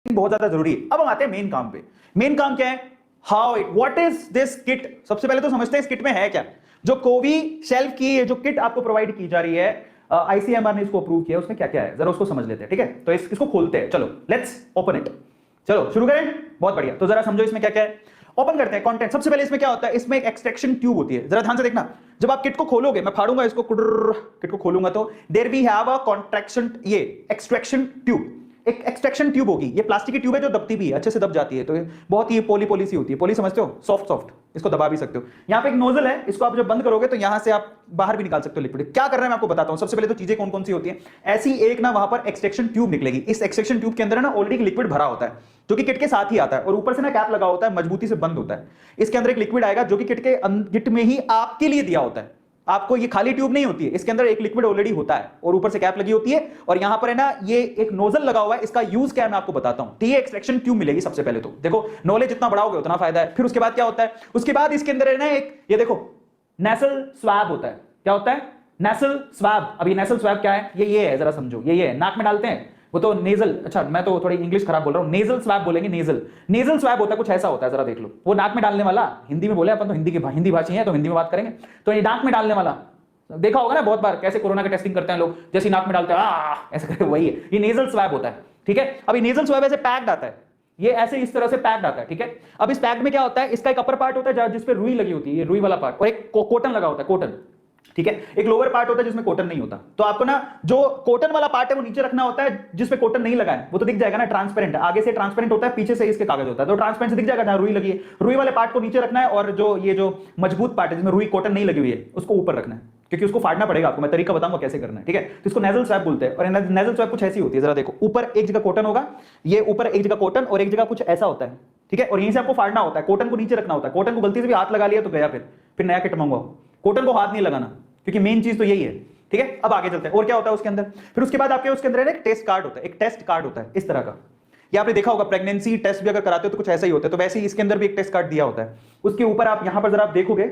बहुत ज्यादा जरूरी है। अब हम आते हैं मेन काम पे। मेन काम क्या है? How it, what is this kit. सबसे पहले तो समझते हैं इस किट में है क्या। जो कोविशील्ड की जो किट आपको प्रोवाइड की जा रही है, आईसीएमआर ने इसको अप्रूव किया, उसमें क्या क्या है जरा उसको समझ लेते हैं। ठीक है, तो इसको खोलते हैं, चलो लेट्स ओपन इट। चलो शुरू करें, बहुत बढ़िया। तो जरा समझो इसमें क्या क्या है, ओपन करते हैं कंटेंट। सबसे पहले इसमें क्या होता है, इसमें एक एक्सट्रैक्शन ट्यूब होती है, जरा ध्यान से देखना। जब आप किट को खोलोगे, मैं फाड़ूंगा इसको, किट को खोलूंगा तो there we have a contraction, ये एक्सट्रैक्शन ट्यूब, एक एक्सट्रैक्शन ट्यूब होगी। ये प्लास्टिक की ट्यूब है जो दबती भी है, अच्छे से दब जाती है, तो ये बहुत ही पोली पोली सी होती है। पोली समझते हो, सॉफ्ट सॉफ्ट, इसको दबा भी सकते हो। यहां पे एक नोजल है, इसको आप जब बंद करोगे तो यहां से आप बाहर भी निकाल सकते हो लिक्विड। क्या करना है मैं आपको बताता हूं। सबसे पहले तो चीजें कौन कौन सी होती है, ऐसी एक ना वहां पर एक्सट्रैक्शन ट्यूब निकलेगी। इस एक्सट्रैक्शन ट्यूब के अंदर ना ऑलरेडी लिक्विड भरा होता है, जो कि किट के साथ ही आता है, और ऊपर से ना कैप लगा होता है, मजबूती से बंद होता है। इसके अंदर एक लिक्विड आएगा जो कि किट में ही आपके लिए दिया होता है। आपको ये खाली ट्यूब नहीं होती है, इसके अंदर एक लिक्विड ऑलरेडी होता है और ऊपर से कैप लगी होती है, और यहां पर है ना ये एक नोजल लगा हुआ है। इसका यूज क्या है मैं आपको बताता हूं। ये एक्सट्रैक्शन ट्यूब मिलेगी सबसे पहले तो। देखो नॉलेज जितना बढ़ाओगे उतना फायदा है। फिर उसके बाद क्या होता है, उसके बाद इसके अंदर है ना एक, ये देखो नेसल स्वैब होता है। क्या होता है? Nasal swab. अभी नेसल स्वैब क्या है, ये है, जरा समझो। ये है, नाक में डालते हैं, वो तो नेजल, अच्छा मैं तो थोड़ी इंग्लिश खराब बोल रहा हूं, नेजल स्वैब बोलेंगे। नेजल स्वैब होता है, कुछ ऐसा होता है, जरा देख लो। वो नाक में डालने वाला, हिंदी में बोले अपन तो हिंदी भाषी है तो हिंदी में बात करेंगे। तो ये नाक में डालने वाला देखा होगा ना बहुत बार, कैसे कोरोना का टेस्टिंग करते हैं लोग, जैसे नाक में डालते हैं ऐसे करके, वही है, ये नेजल स्वैब होता है। ठीक है, अब ये नेजल स्वैब ऐसे पैक्ड आता है, ये ऐसे इस तरह से पैक्ड आता है। ठीक है, अब इस पैक्ड में क्या होता है, इसका एक अपर पार्ट होता है जिस पे रुई लगी होती है, ये रुई वाला पार्ट, और एक कॉटन लगा होता है, कॉटन। ठीक है, एक लोअर पार्ट होता है जिसमें कॉटन नहीं होता। तो आपको ना जो कॉटन वाला पार्ट है वो नीचे रखना होता है, जिसपे कॉटन नहीं लगा है वो तो दिख जाएगा ना, ट्रांसपेरेंट है, आगे से ट्रांसपेरेंट होता है, पीछे से इसके कागज होता है, तो ट्रांसपेरेंट से दिख जाएगा जहां रुई लगी है। रुई वाले पार्ट को नीचे रखना है, और जो ये जो मजबूत पार्ट है जिसमें रुई कॉटन नहीं लगी हुई है उसको ऊपर रखना है, क्योंकि उसको फाड़ना पड़ेगा आपको। मैं तरीका बताऊंगा कैसे करना है। ठीक है, तो इसको नेजल स्वैब बोलते हैं। और नेजल स्वैब कुछ ऐसी होती है, जरा देखो, ऊपर एक जगह कॉटन होगा, ये ऊपर एक जगह कॉटन और एक जगह कुछ ऐसा होता है। ठीक है, और यहीं से आपको फाड़ना होता है, कॉटन को नीचे रखना होता है। कॉटन को गलती से भी हाथ लगा लिया तो गया, फिर नया किट मंगवाओ। कॉटन को हाथ नहीं लगाना, क्योंकि मेन चीज तो यही है। ठीक है, अब आगे चलते हैं और क्या होता है उसके अंदर। फिर उसके बाद आपके उसके अंदर एक टेस्ट कार्ड होता है, एक टेस्ट कार्ड होता है इस तरह का। ये आपने देखा होगा, प्रेगनेंसी टेस्ट भी अगर कराते हो तो कुछ ऐसा ही होता है, तो वैसे ही इसके अंदर भी एक टेस्ट कार्ड दिया होता है। उसके ऊपर आप यहां पर जरा आप देखोगे,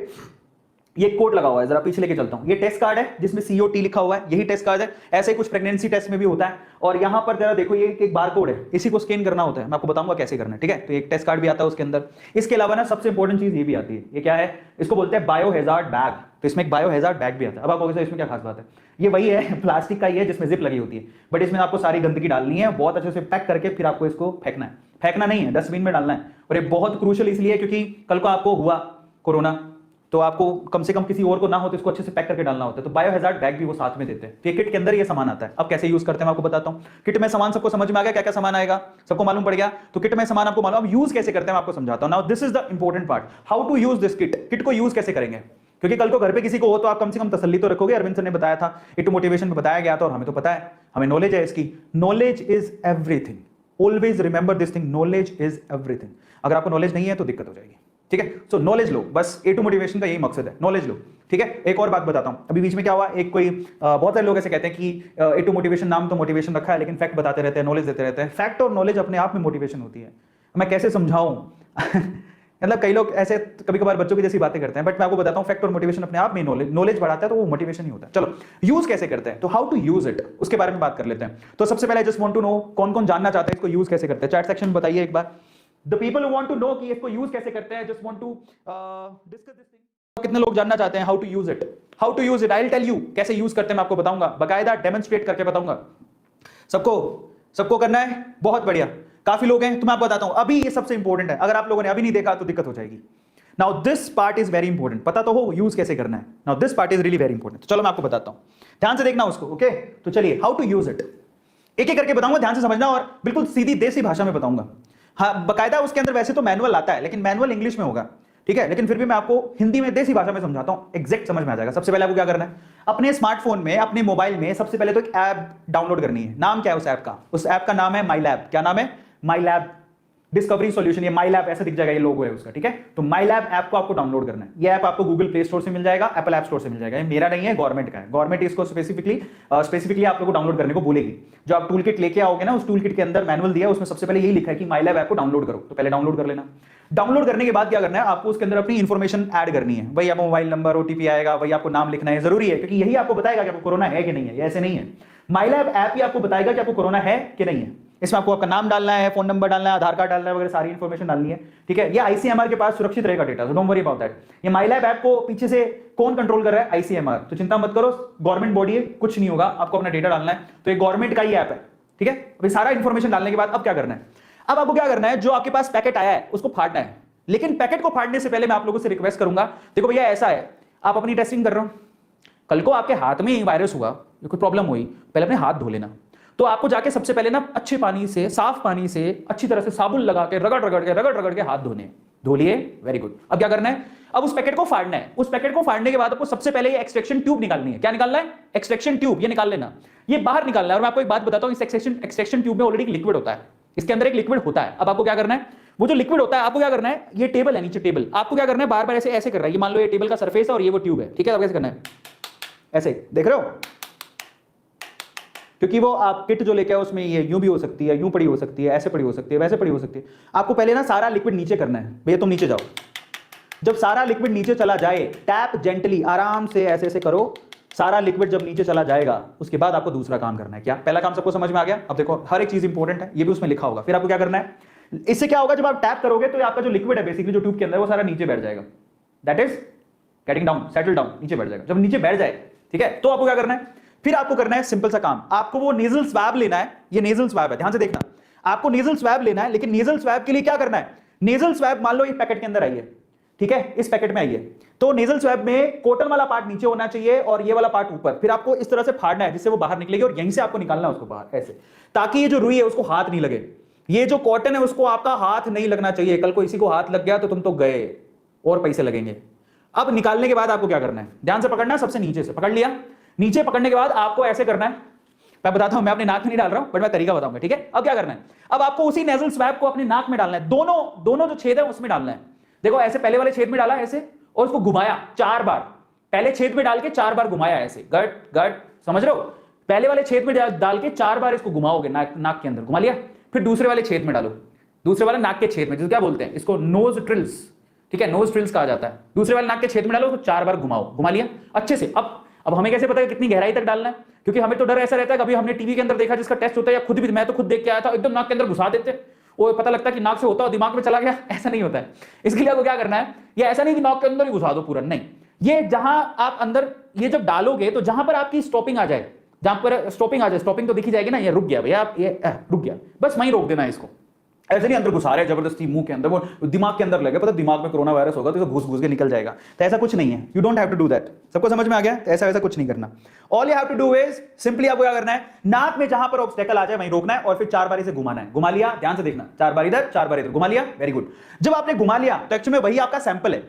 ये कोड लगा हुआ है, जरा पीछे लेके चलता हूं। ये टेस्ट कार्ड है जिसमें सीओटी लिखा हुआ है, यही टेस्ट कार्ड है। ऐसे कुछ प्रेगनेंसी टेस्ट में भी होता है। और यहां पर जरा देखो, ये एक बार कोड है, इसी को स्कैन करना होता है। मैं आपको बताऊंगा कैसे करना है। ठीक है, तो एक टेस्ट कार्ड भी आता है उसके अंदर। इसके अलावा ना सबसे इंपॉर्टेंट चीज ये भी आती है, ये क्या है, इसको बोलते हैं बायो हैजार्ड बैग। तो इसमें एक बायो हैजार्ड बैग भी आता है। अब आप कहोगे इसमें क्या खास बात है, ये वही है, प्लास्टिक का ही है जिसमें जिप लगी होती है, बट इसमें आपको सारी गंदगी डालनी है, बहुत अच्छे से पैक करके फिर आपको इसको फेंकना है। फेंकना नहीं है, डस्टबिन में डालना है। और ये बहुत क्रूशियल इसलिए क्योंकि कल को आपको हुआ कोरोना तो आपको कम से कम किसी और को ना हो, तो इसको अच्छे से पैक करके डालना होता है। तो बायो हैजार्ड बैग भी वो साथ में देते हैं। तो ये किट के अंदर ये सामान आता है। अब कैसे यूज करते हैं मैं आपको बताता हूं। किट में सामान सबको समझ में आ गया, क्या क्या सामान आएगा सबको मालूम पड़ गया। तो किट में सामान आपको मालूम, अब यूज कैसे करते हैं मैं आपको समझाता हूं। Now this is the important part, how to use this kit. Kit को यूज कैसे करेंगे, क्योंकि कल को घर पे किसी को हो तो आप कम से कम तसल्ली तो रखोगे। अरविंद सर ने बताया था, इटू मोटिवेशन में बताया गया था, और हमें तो पता है, हमें नॉलेज है इसकी। Knowledge is everything, always remember this thing, knowledge is everything. अगर आपको नॉलेज नहीं है तो दिक्कत हो जाएगी। ठीक है, सो नॉलेज लो, बस ए टू मोटिवेशन का यही मकसद है, नॉलेज लो। ठीक है, एक और बात बताता हूं। अभी बीच में क्या हुआ, एक कोई बहुत सारे लोग ऐसे कहते हैं कि ए टू मोटिवेशन नाम तो मोटिवेशन रखा है, लेकिन फैक्ट बताते रहते हैं, नॉलेज देते रहते हैं। फैक्ट और नॉलेज अपने आप में मोटिवेशन होती है। मैं कैसे समझाऊं मतलब कई लोग ऐसे कभी कभार बच्चों की जैसी बातें करते हैं, बट मैं आपको बताता हूं, फैक्ट और मोटिवेशन अपने आप में नॉलेज बढ़ाता है, तो वो मोटिवेशन ही होता है। चलो यूज कैसे करते हैं, तो हाउ टू यूज इट, उसके बारे में बात कर लेते हैं। तो सबसे पहले जस्ट वांट टू नो, कौन कौन जानना चाहते हैं इसको यूज कैसे करते हैं, चैट सेक्शन में बताइए एक बार। The people who want to know कि इसको यूज कैसे करते हैं, just want to discuss this thing. कितने लोग जानना चाहते हैं how to use it. How to use it, I will tell you कैसे यूज करते हैं, मैं आपको बताऊंगा, बाकायदा डेमोन्स्ट्रेट करके बताऊंगा। सबको करना है, बहुत बढ़िया। काफी लोग हैं तो मैं आपको बताता हूं। अभी ये सबसे इंपॉर्टेंट है, अगर आप लोगों ने अभी नहीं देखा तो दिक्कत हो जाएगी। Now this part is very important, पता तो हो यूज कैसे करना है। Now this part is really very important. चलो मैं आपको बताता हूं, ध्यान से देखना उसको। ओके, तो चलिए हाउ टू यूज इट एक एक करके बताऊंगा, ध्यान से समझना, और बिल्कुल सीधी देसी भाषा में बताऊंगा। हाँ, बकायदा उसके अंदर वैसे तो मैनुअल आता है, लेकिन मैनुअल इंग्लिश में होगा। ठीक है, लेकिन फिर भी मैं आपको हिंदी में देसी भाषा में समझाता हूं, एग्जैक्ट समझ में आ जाएगा। सबसे पहले आपको क्या करना है, अपने स्मार्टफोन में, अपने मोबाइल में सबसे पहले तो एक ऐप डाउनलोड करनी है। नाम क्या है उस ऐप का, उस ऐप का नाम है माई लैब। क्या नाम है, माई लैब डिस्कवरी सॉल्यूशन। ये माई लैब ऐसा दिख जाएगा, ये लोगो है उसका। ठीक है, तो माई लैब ऐप को आपको डाउनलोड करना है। ये ऐप आपको गूगल प्ले स्टोर से मिल जाएगा, एप्पल ऐप स्टोर से मिल जाएगा। ये मेरा नहीं है, गवर्नमेंट का है। गवर्नमेंट इसको स्पेसिफिकली आप लोगों को डाउनलोड करने को बोलेगी। जो आप टूल किट लेके आओगे ना, उस टूल किट के अंदर मैनुअल दिया है, उसमें सबसे पहले यही लिखा है कि माई लैब ऐप को डाउनलोड करो। तो पहले डाउनलोड कर लेना। डाउनलोड करने के बाद क्या करना है, आपको उसके अंदर अपनी इंफॉर्मेशन ऐड करनी है। वही आपको मोबाइल नंबर, ओटीपी आएगा, वही आपको नाम लिखना है, जरूरी है, क्योंकि यही आपको बताएगा कि आपको कोरोना है कि नहीं है। ऐसे नहीं है, माई लैब ऐप ही आपको बताएगा कि आपको कोरोना है कि नहीं है। इसमें आपको आपका नाम डालना है, फोन नंबर डालना है, आधार कार्ड डालना है, वगैरह सारी इंफॉर्मेशन डालनी है, ठीक है। ये आईसीएमआर के पास सुरक्षित रहेगा data, don't worry about that. ये माईलैब ऐप को पीछे से कौन कंट्रोल कर रहा है? आईसीएमआर। तो चिंता मत करो, गवर्नमेंट बॉडी है, कुछ नहीं होगा, आपको अपना डेटा डालना है, तो ये गवर्नमेंट का ही ऐप है, ठीक है। अभी सारा इंफॉर्मेशन डालने के बाद अब क्या करना है? अब आपको क्या करना है, जो आपके पास पैकेट आया है उसको फाड़ना है। लेकिन पैकेट को फाड़ने से पहले मैं आप लोगों से रिक्वेस्ट करूंगा, देखो भैया ऐसा है, आप अपनी टेस्टिंग कर रहे हो, कल को आपके हाथ में वायरस हुआ, कोई प्रॉब्लम हुई, पहले अपने हाथ धो लेना। तो आपको जाके सबसे पहले ना अच्छे पानी से, साफ पानी से अच्छी तरह से साबुन लगा के रगड़ के हाथ धोने। धो लिए, वेरी गुड। अब क्या करना है? अब उस पैकेट को फाड़ना है। उस पैकेट को फाड़ने के बाद आपको सबसे पहले ये एक्सट्रैक्शन ट्यूब निकालनी है। क्या निकालना है? एक्सट्रैक्शन ट्यूब, ये निकाल लेना, ये बाहर निकालना है। और मैं आपको एक बात बताता हूं, इस एक्सट्रैक्शन ट्यूब में ऑलरेडी लिक्विड होता है, इसके अंदर एक लिक्विड होता है। अब आपको क्या करना है, वो जो लिक्विड होता है आपको क्या करना है, ये टेबल है नीचे, टेबल आपको क्या करना है, बार बार ऐसे ऐसे कर रहा है। ये मान लो ये टेबल का सरफेस है और ये वो ट्यूब है, ठीक है। अब कैसे करना है? ऐसे, देख रहे हो? क्योंकि वो आप किट जो लेके आए उसमें ये यूं भी हो सकती है, यूं पड़ी हो सकती है, ऐसे पड़ी हो सकती है, वैसे पड़ी हो सकती है। आपको पहले ना सारा लिक्विड नीचे करना है। भैया तुम नीचे जाओ। जब सारा लिक्विड नीचे चला जाए, टैप जेंटली, आराम से ऐसे ऐसे करो। सारा लिक्विड जब नीचे चला जाएगा, उसके बाद आपको दूसरा काम करना है। क्या? पहला काम सबको समझ में आ गया? अब देखो हर एक चीज इंपॉर्टेंट है, ये भी उसमें लिखा होगा। फिर आपको क्या करना है, इससे क्या होगा, जब आप टैप करोगे तो आपका जो लिक्विड है बेसिकली जो ट्यूब के अंदर, वो सारा नीचे बैठ जाएगा। That is getting down, settle down, नीचे बैठ जाएगा। जब नीचे बैठ जाए, ठीक है, तो आपको क्या करना है, फिर आपको करना है सिंपल सा काम। आपको वो नेजल स्वैब लेना है, ये नेजल स्वैब है, ध्यान से देखना। आपको नेजल स्वैब लेना है, लेकिन नेजल स्वैब के लिए क्या करना है, नेजल स्वैब मान लो ये पैकेट के अंदर आई है, ठीक है, इस पैकेट में आई है, तो नेजल स्वैब में कॉटन वाला पार्ट नीचे होना चाहिए और ये वाला पार्ट ऊपर। फिर आपको इस तरह से फाड़ना है जिससे वो बाहर निकलेगी और यहीं से आपको निकालना है उसको बाहर, ऐसे, ताकि ये जो रुई है उसको हाथ नहीं लगे। ये जो कॉटन है उसको आपका हाथ नहीं लगना चाहिए। कल को इसी को हाथ लग गया तो तुम तो गए और पैसे लगेंगे। अब निकालने के बाद आपको क्या करना है, ध्यान से पकड़ना है, सबसे नीचे से पकड़ लिया। नीचे पकड़ने के बाद आपको ऐसे करना है, मैं बताता हूं, मैं अपने नाक में नहीं डाल रहा हूं, बट मैं तरीका बताऊंगा, ठीक है। अब क्या करना है, अब आपको उसी नेजल स्वैब को अपने नाक में डालना है, दोनों जो छेद है उसमें डालना है। देखो ऐसे पहले वाले छेद में डाला ऐसे, और उसको घुमाया 4 बार। पहले छेद में डाल के 4 बार घुमाया ऐसे, गट गट, समझ रहे हो? पहले वाले छेद में डाल के 4 बार इसको घुमाओगे, नाक के अंदर घुमा लिया। फिर दूसरे वाले छेद में डालो, दूसरे वाले नाक के छेद में, जिसको क्या बोलते हैं, इसको नोज ट्रिल्स, ठीक है, नोज ट्रिल्स कहा जाता है। दूसरे वाले नाक के छेद में डालो, उसको 4 बार घुमाओ, घुमा लिया अच्छे से। अब हमें कैसे पता है कितनी गहराई तक डालना है? क्योंकि हमें तो डर ऐसा रहता है, कभी हमने टीवी के अंदर देखा जिसका टेस्ट होता है, या खुद भी, मैं तो खुद देख के आया था, एकदम नाक के अंदर घुसा देते, वो पता लगता है कि नाक से होता है दिमाग में चला गया। ऐसा नहीं होता है। इसके लिए आपको क्या करना है, ये ऐसा नहीं कि नाक के अंदर ही घुसा दो पूरा, नहीं, ये जहां आप अंदर ये जब डालोगे तो जहां पर आपकी स्टॉपिंग आ जाए, जहां पर स्टॉपिंग आ जाए, स्टॉपिंग तो दिखी जाएगी ना, ये रुक गया भैया, आप ये रुक गया, बस वहीं रोक देना है इसको। ऐसे नहीं अंदर घुसा रहे जबरदस्ती मुंह के अंदर, वो दिमाग के अंदर लगे, पता दिमाग में कोरोना वायरस होगा तो घुस घुस के निकल जाएगा। तो ऐसा कुछ नहीं है, you don't have to do that. सबको समझ में आ गया? तो ऐसा वैसा कुछ नहीं करना। All you have to do is simply आपको क्या करना है, नाक में जहां पर ऑब्स्टेकल आ जाए वहीं रोकना है और फिर 4 बार इसे घुमाना है। घुमा लिया, ध्यान से देखना, 4 बार इधर 4 बार इधर, घुमा लिया, वेरी गुड। जब आपने घुमा लिया तो एक्चुअली में वही आपका सैंपल है।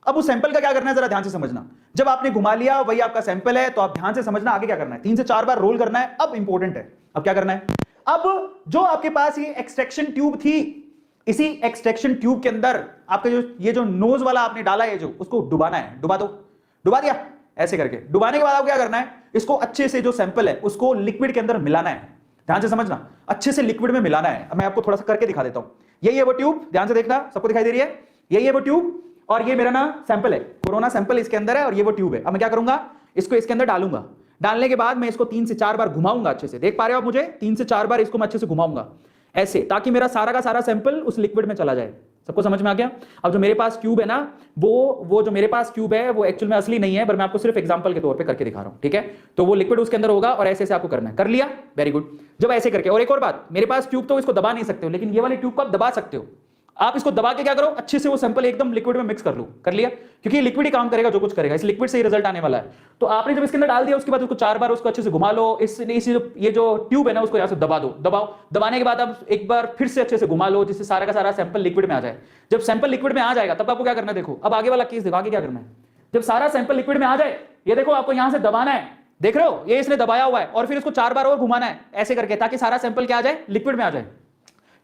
अब उस सैंपल का क्या करना है, जरा ध्यान से समझना। जब आपने घुमा लिया वही आपका सैंपल है, तो आप ध्यान से समझना आगे क्या करना है। 3 से 4 बार रोल करना है। अब इंपॉर्टेंट है, अब क्या करना है, अब जो आपके पास ये एक्सट्रैक्शन ट्यूब थी, इसी एक्सट्रैक्शन ट्यूब के अंदर आपका जो नोज वाला आपने डाला है, जो उसको डुबाना है। डुबा दो, डुबा दिया ऐसे करके। डुबाने के बाद आपको क्या करना है, इसको अच्छे से जो सैंपल है उसको लिक्विड के अंदर मिलाना है। ध्यान से समझना, अच्छे से लिक्विड में मिलाना है। अब मैं आपको थोड़ा सा करके दिखा देता हूं। यही है वो ट्यूब, ध्यान से देखना, सबको दिखाई दे रही है? यही है वो ट्यूब और ये मेरा ना सैंपल है, कोरोना सैंपल इसके अंदर है और ये वो ट्यूब है। अब मैं क्या करूंगा, इसको इसके अंदर डालूंगा। डालने के बाद मैं इसको 3 से 4 बार घुमाऊंगा अच्छे से, देख पा रहे हो आप मुझे? 3 से 4 बार इसको मैं अच्छे से घुमाऊंगा ऐसे, ताकि मेरा सारा का सारा सैंपल उस लिक्विड में चला जाए। सबको समझ में आ गया? अब जो मेरे पास ट्यूब है ना, वो जो मेरे पास ट्यूब है वो एक्चुअल में असली नहीं है, पर मैं आपको सिर्फ एग्जांपल के तौर पे करके दिखा रहा हूं, ठीक है? तो वो लिक्विड उसके अंदर होगा और ऐसे ऐसे आपको करना है। कर लिया, वेरी गुड। जब ऐसे करके, और एक और बात, मेरे पास ट्यूब तो इसको दबा नहीं सकते हो, लेकिन ये वाली ट्यूब को आप दबा सकते हो। आप इसको दबा के क्या करो, अच्छे से वो सैंपल एकदम लिक्विड में मिक्स कर लो। कर लिया, क्योंकि ये लिक्विड ही काम करेगा, जो कुछ करेगा इस लिक्विड से ही रिजल्ट आने वाला है। तो आपने जब इसके अंदर डाल दिया उसके बाद उसको 4 बार उसको अच्छे से घुमा लो। ये जो ट्यूब है ना उसको यहां से दबा दो, दबाओ। दबाने के बाद आप एक बार फिर से अच्छे से घुमा लो, जिससे सारा का सारा सैंपल लिक्विड में आ जाए। जब सैंपल लिक्विड में आ जाएगा तब आपको क्या करना है, देखो अब आगे वाला केस देखो, आगे क्या करना है। जब सारा सैंपल लिक्विड में आ जाए, ये देखो आपको यहां से दबाना है, देख रहे हो, ये इसने दबाया हुआ है, और फिर इसको 4 बार और घुमाना है ऐसे करके, ताकि सारा सैंपल क्या आ जाए, लिक्विड में आ जाए।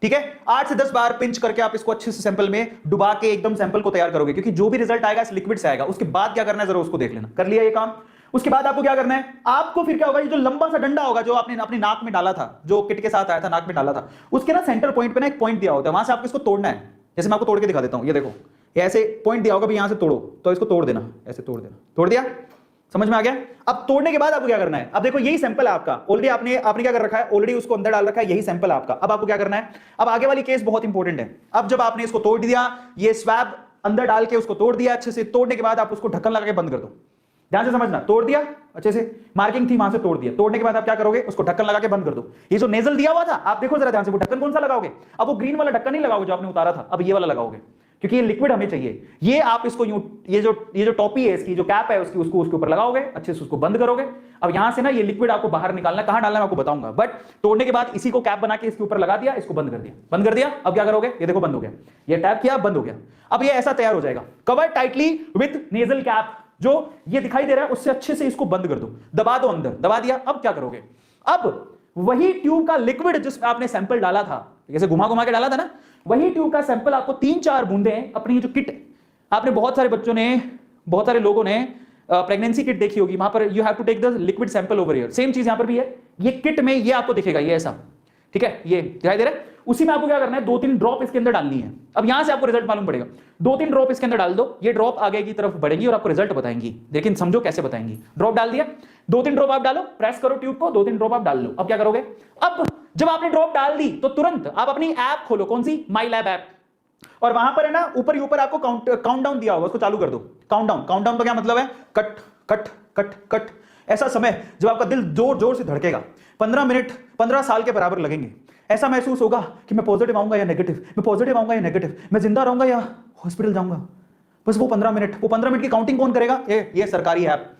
ठीक है, 8 से 10 बार पिंच करके आप इसको अच्छे से सैंपल में डुबा के एकदम सैंपल को तैयार करोगे, क्योंकि जो भी रिजल्ट आएगा इस लिक्विड से आएगा। उसके बाद क्या करना है जरा उसको देख लेना। कर लिया ये काम। उसके बाद आपको क्या करना है, आपको फिर क्या होगा, ये जो लंबा सा डंडा होगा जो आपने अपनी नाक में डाला था, जो किट के साथ आया था, नाक में डाला था, उसके ना सेंटर पॉइंट पे ना एक पॉइंट दिया होता है, वहां से आपको इसको तोड़ना है। जैसे मैं आपको तोड़ के दिखा देता हूं, ये देखो, ये ऐसे पॉइंट दिया होगा, भी यहां से तोड़ो, तो इसको तोड़ देना, ऐसे तोड़ देना। तोड़ दिया, समझ में आ गया? अब तोड़ने के बाद आपको क्या करना है? अब देखो यही सैंपल है आपका, ऑलरेडी आपने क्या कर रखा है, ऑलरेडी उसको अंदर डाल रखा है, यही सैंपल है आपका। अब आपको क्या करना है? अब आगे वाली केस बहुत इंपॉर्टेंट है। अब जब आपने इसको तोड़ दिया, ये स्वैब अंदर डाल के उसको तोड़ दिया अच्छे से, तोड़ने के बाद आप उसको ढक्कन लगा के बंद कर दो। ध्यान से समझना, तोड़ दिया अच्छे से, मार्किंग थी वहां से तोड़ दिया, तोड़ने के बाद आप क्या करोगे? उसको ढक्कन लगा के बंद कर दो। ये जो नेजल दिया हुआ था, आप देखो जरा ध्यान से, वो ढक्कन कौन सा लगाओगे? अब वो ग्रीन वाला ढक्कन नहीं लगाओगे जो आपने उतारा था, अब ये वाला लगाओगे, क्योंकि ये लिक्विड हमें चाहिए। ये आप इसको यूं, ये जो टॉपी है इसकी, जो कैप है उसकी, उसको उसके ऊपर लगाओगे, अच्छे से उसको बंद करोगे। अब यहां से ना ये लिक्विड आपको बाहर निकालना, कहां डालना मैं आपको बताऊंगा, बट तोड़ने के बाद इसी को कैप बना के इसके ऊपर लगा दिया, इसको बंद कर दिया, बंद कर दिया। अब क्या करोगे? ये देखो बंद हो गया, ये टैप किया, बंद हो गया। अब ये ऐसा तैयार हो जाएगा, cover tightly with nasal cap, जो ये दिखाई दे रहा है उससे अच्छे से इसको बंद कर दो, दबा दो अंदर, दबा दिया। अब क्या करोगे? अब वही ट्यूब का लिक्विड जिसमें आपने सैंपल डाला था, जैसे घुमा घुमा के डाला था ना, वही ट्यूब का सैंपल आपको 3-4 बूंदें अपनी जो किट, आपने बहुत सारे बच्चों ने, बहुत सारे लोगों ने प्रेगनेंसी किट देखी होगी, वहां पर you have to take the liquid sample over here. Same चीज यहां पर भी है, ये किट में ये आपको दिखेगा, ये ऐसा, ठीक है, ये दिखाई दे रहा है। उसी में आपको क्या करना है? 2-3 ड्रॉप इसके अंदर डालनी है। अब यहां से आपको रिजल्ट मालूम पड़ेगा, 2-3 ड्रॉप इसके अंदर डाल दो, ये ड्रॉप आगे की तरफ बढ़ेंगी और आपको रिजल्ट बताएंगी। लेकिन समझो कैसे बताएंगी। ड्रॉप डाल दिया, 2-3 ड्रॉप आप डालो, प्रेस करो ट्यूब को, 2-3 ड्रॉप आप डाल लो। अब क्या करोगे? अब जब आपने ड्रॉप डाल दी तो तुरंत आप अपनी ऐप खोलो, कौन सी? माई लैब ऐप, और वहां पर है ना ऊपर ही ऊपर आपको काउंट डाउन दिया होगा, उसको चालू कर दो। काउंट डाउन का क्या मतलब है? कट कट कट कट, ऐसा समय जब आपका दिल जोर जोर से धड़केगा, 15 मिनट 15 साल के बराबर लगेंगे। ऐसा महसूस होगा कि मैं पॉजिटिव आऊंगा या नेगेटिव, मैं पॉजिटिव आऊंगा या नेगेटिव, मैं जिंदा रहूंगा या हॉस्पिटल जाऊंगा। बस वो 15 मिनट की काउंटिंग कौन करेगा? ये सरकारी ऐप,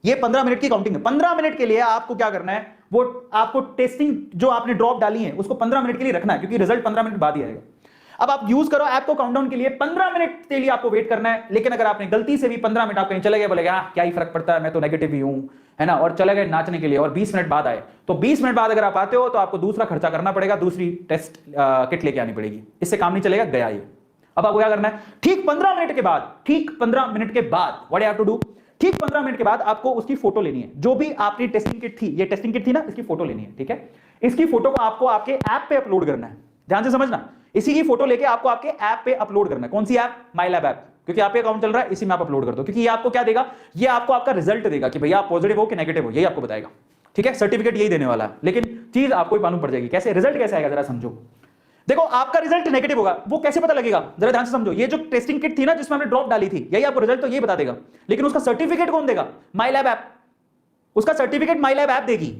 ये 15 मिनट की काउंटिंग है। 15 मिनट के लिए आपको क्या करना है? वो आपको टेस्टिंग जो आपने ड्रॉप डाली है उसको 15 मिनट के लिए रखना है, क्योंकि रिजल्ट 15 मिनट बाद ही आएगा। अब आप यूज करो ऐप को काउंटडाउन के लिए, 15 मिनट के लिए आपको वेट करना है। लेकिन अगर आपने गलती से भी 15 मिनट आप कहीं चले गए, बोलेगा हाँ क्या ही फर्क पड़ता है, मैं तो नेगेटिव ही हूं, है ना, और चले गए नाचने के लिए और 20 मिनट बाद आए, तो 20 मिनट बाद अगर आप आते हो तो आपको दूसरा खर्चा करना पड़ेगा, दूसरी टेस्ट किट लेके आनी पड़ेगी। इससे काम नहीं चलेगा, गया ये। अब आपको क्या करना है? ठीक 15 मिनट के बाद, ठीक 15 मिनट के बाद what you have to do, ठीक 15 मिनट के बाद आपको उसकी फोटो लेनी है। जो भी आपकी टेस्टिंग किट थी, ये टेस्टिंग किट थी ना, इसकी फोटो लेनी है, ठीक है। इसकी फोटो को आपको आपके ऐप पे अपलोड करना है, ध्यान से समझना। इसी की फोटो लेके आपको आपके ऐप पे अपलोड करना है। कौन सी ऐप? माई लैब ऐप, क्योंकि आप पे अकाउंट चल रहा है, इसी में आप अपलोड कर दो। क्योंकि ये आपको क्या देगा? ये आपको आपका रिजल्ट देगा कि भैया आप पॉजिटिव हो कि नेगेटिव हो, यही आपको बताएगा, ठीक है। सर्टिफिकेट यही देने वाला है, लेकिन चीज आपको ही मालूम पड़ जाएगी। कैसे रिजल्ट कैसे आएगा जरा समझो। देखो आपका रिजल्ट नेगेटिव होगा, वो कैसे पता लगेगा? जरा ध्यान से समझो। ये जो टेस्टिंग किट थी ना जिसमें हमने ड्रॉप डाली थी, यही आपको रिजल्ट तो ये बता देगा, लेकिन उसका सर्टिफिकेट कौन देगा? माई लैब ऐप। उसका सर्टिफिकेट माई लैब ऐप देगी,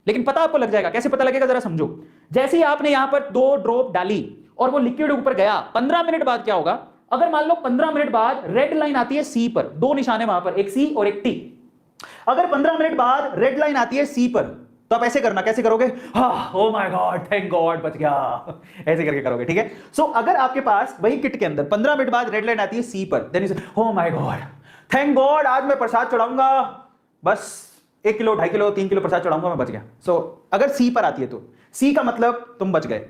लेकिन पता आपको लग जाएगा। कैसे पता लगेगा जरा समझो। जैसे ही आपने यहां पर 2 ड्रॉप डाली और वो लिक्विड ऊपर गया, 15 मिनट बाद क्या होगा? अगर मान लो 15 मिनट बाद रेड लाइन आती है सी पर, 2 निशान है वहां पर, एक सी और एक टी। अगर 15 मिनट बाद रेड लाइन आती है सी पर, तो आप ऐसे करना। कैसे करोगे? Oh my God, thank God, बच गया, ऐसे करके करोगे, ठीक है। सो अगर आपके पास वही किट के अंदर 15 मिनट बाद रेड लाइन आती है सी पर, देन यू से oh my God, thank God, आज मैं प्रसाद चढ़ाऊंगा, बस 1 किलो 2.5 किलो 3 किलो प्रसाद चढ़ाऊंगा, मैं बच गया। सो अगर सी पर आती है तो सी का मतलब तुम बच गए।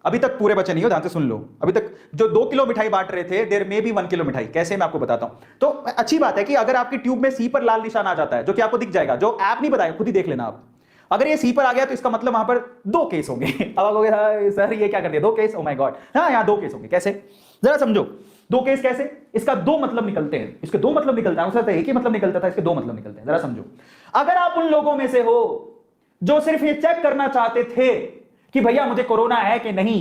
अभी तक पूरे बचे नहीं हो, ध्यान से सुन लो। अभी तक जो 2 किलो मिठाई बांट रहे थे, देर में भी 1 किलो मिठाई। कैसे? मैं आपको बताता हूं। तो अच्छी बात है कि अगर आपकी ट्यूब में सी पर लाल निशान आ जाता है, जो कि आपको दिख जाएगा, जो ऐप नहीं बताया, खुद ही देख लेना आप। अगर ये सी पर आ गया तो इसका मतलब वहां पर 2 केस होंगे। अब आप कहोगे सर ये क्या कर दिया, 2 केस? ओ माय गॉड, हाँ यहाँ 2 केस होंगे। कैसे? जरा समझो। 2 केस कैसे? इसका 2 मतलब निकलते हैं, इसके 2 मतलब निकलता है। उसका एक ही मतलब निकलता था, इसके 2 मतलब निकलते हैं। जरा समझो। अगर आप उन लोगों में से हो जो सिर्फ ये चेक करना चाहते थे कि भैया मुझे कोरोना है कि नहीं,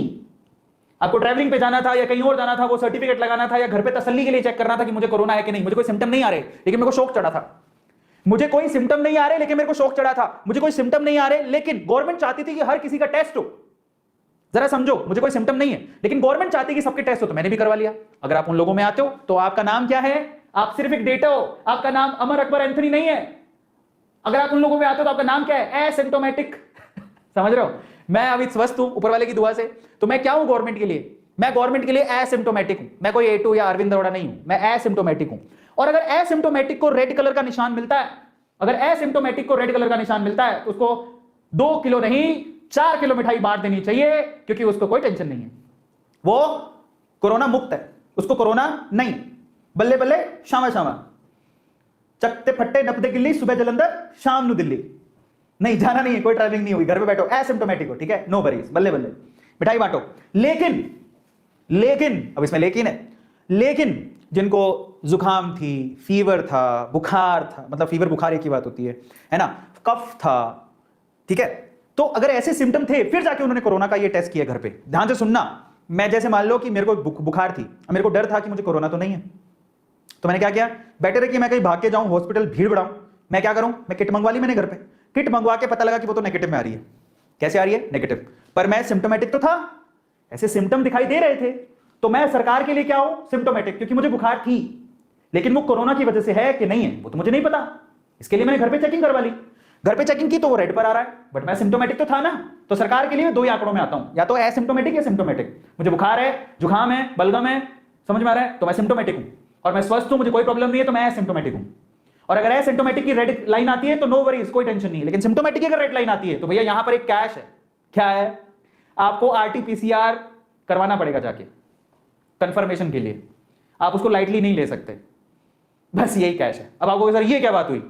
आपको ट्रैवलिंग पे जाना था या कहीं और जाना था, वो सर्टिफिकेट लगाना था, या घर पे तसल्ली के लिए चेक करना था कि मुझे कोरोना है कि नहीं, मुझे कोई सिम्टम नहीं आ रहे लेकिन मेरे को शौक चढ़ा था, मुझे कोई सिम्टम नहीं आ रहे लेकिन मेरे को शौक चढ़ा था, मुझे कोई सिम्टम नहीं आ रहे लेकिन गवर्नमेंट चाहती थी कि हर किसी का टेस्ट हो। जरा समझो, मुझे कोई सिम्टम नहीं है लेकिन गवर्नमेंट चाहती कि सबके टेस्ट हो, तो मैंने भी करवा लिया। अगर आप उन लोगों में आते हो तो आपका नाम क्या है? आप सिर्फ एक डेटा हो, आपका नाम अमर अकबर एंथनी नहीं है। अगर आप उन लोगों में आते हो तो आपका नाम क्या है? एसिम्टोमेटिक। समझ रहे हो? मैं अभी स्वस्थ हूं ऊपर वाले की दुआ से, तो मैं क्या हूं गवर्नमेंट के लिए? मैं गवर्नमेंट के लिए एसिम्टोमेटिक हूं। मैं कोई A2 या अरविंद अरोड़ा नहीं हूं, मैं एसिम्टोमेटिक हूं। और अगर एसिम्टोमेटिक को रेड कलर का निशान मिलता है, अगर एसिम्टोमेटिक को रेड कलर का निशान मिलता है, तो उसको 2 किलो नहीं 4 किलो मिठाई बांट देनी चाहिए, क्योंकि उसको कोई टेंशन नहीं है, वो कोरोना मुक्त है, उसको कोरोना नहीं। बल्ले बल्ले शामा शामा, चकते फट्टे नपदे गिल्ली, सुबह जलंधर शाम नु दिल्ली। नहीं जाना नहीं है, कोई ट्रैवलिंग नहीं होगी, घर पे बैठो, एसिम्टोमेटिक हो, ठीक है, नो वरीज, बल्ले बल्ले मिठाई बांटो। लेकिन अब इसमें लेकिन है, लेकिन जिनको जुकाम थी, फीवर था, बुखार था, मतलब फीवर बुखार एक ही बात होती है ना, कफ था, ठीक है। तो अगर ऐसे सिम्टम थे फिर जाके उन्होंने कोरोना का ये टेस्ट किया घर पे। ध्यान से सुनना, मैं जैसे मान लो कि मेरे को बुखार थी, मेरे को डर था कि मुझे कोरोना तो नहीं है, तो मैंने क्या किया, बेटर है कि मैं कहीं भाग के जाऊं, हॉस्पिटल भीड़ बढ़ाऊं, मैं क्या करूं, मैं किट मंगवा ली मैंने घर पे, किट मंगवा के पता लगा कि वो तो नेगेटिव में आ रही है। कैसे आ रही है, नेगेटिव, पर मैं सिम्टोमेटिक तो था, ऐसे सिम्टम दिखाई दे रहे थे, तो मैं सरकार के लिए क्या हूं, सिम्टोमेटिक, क्योंकि मुझे बुखार थी, लेकिन वो कोरोना की वजह से है कि नहीं है वो तो मुझे नहीं पता, इसके लिए मैंने घर पे चेकिंग करवा ली, घर पे चेकिंग की तो वो रेड पर आ रहा है, बट मैं सिम्टोमेटिक तो था ना। तो सरकार के लिए दो ही आंकड़ों में आता हूं, या तो एसिम्टोमेटिक या सिम्टोमेटिक, मुझे बुखार है, जुकाम है, बलगम है, समझ में आ रहा है, तो मैं सिम्टोमेटिक हूं, और मैं स्वस्थ हूं, मुझे कोई प्रॉब्लम नहीं है, तो मैं एसिम्टोमेटिक हूं। और अगर एसिम्टोमेटिक की रेड लाइन आती है तो नो वरीज, कोई टेंशन नहीं है, लेकिन सिम्टोमेटिक की अगर रेड लाइन आती है तो भैया यहां पर एक कैश है, क्या है, आपको आरटीपीसीआर करवाना पड़ेगा जाके कंफर्मेशन के लिए, आप उसको लाइटली नहीं ले सकते, बस यही कैश है। अब आपको सर ये क्या बात हुई,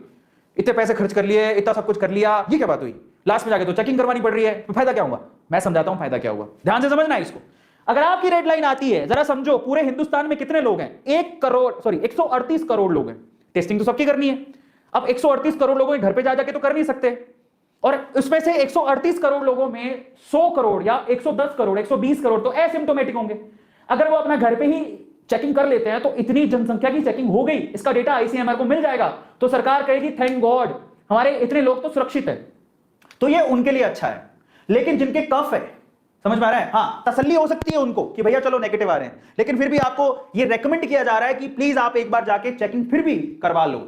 इतने पैसे खर्च कर लिए, इतना सब कुछ कर लिया, ये क्या बात हुई, लास्ट में जाके तो चेकिंग करवानी पड़ रही है, तो फायदा क्या होगा, मैं समझाता हूं फायदा क्या हुआ, ध्यान से समझना इसको। अगर आपकी रेड लाइन आती है, जरा समझो पूरे हिंदुस्तान में कितने लोग हैं, 138 करोड़ लोग हैं, टेस्टिंग तो सबकी करनी है, अब 138 करोड़ लोगों के घर पे जा जाके तो कर नहीं सकते, और उसमें से 138 करोड़ लोगों में 100 करोड़ या 110 करोड़ 120 करोड़ तो एसिम्टोमेटिक होंगे। अगर वो अपना घर पे ही चेकिंग कर लेते हैं तो इतनी जनसंख्या की चेकिंग हो गई, इसका डेटा आईसीएमआर को मिल जाएगा, तो सरकार कहेगी थैंक गॉड हमारे इतने लोग तो सुरक्षित है, तो ये उनके लिए अच्छा है। लेकिन जिनके कफ है, समझ में आ रहा है, हाँ तसल्ली हो सकती है उनको कि भैया चलो नेगेटिव आ रहे हैं, लेकिन फिर भी आपको ये रेकमेंड किया जा रहा है कि प्लीज आप एक बार जाके चेकिंग फिर भी करवा लो।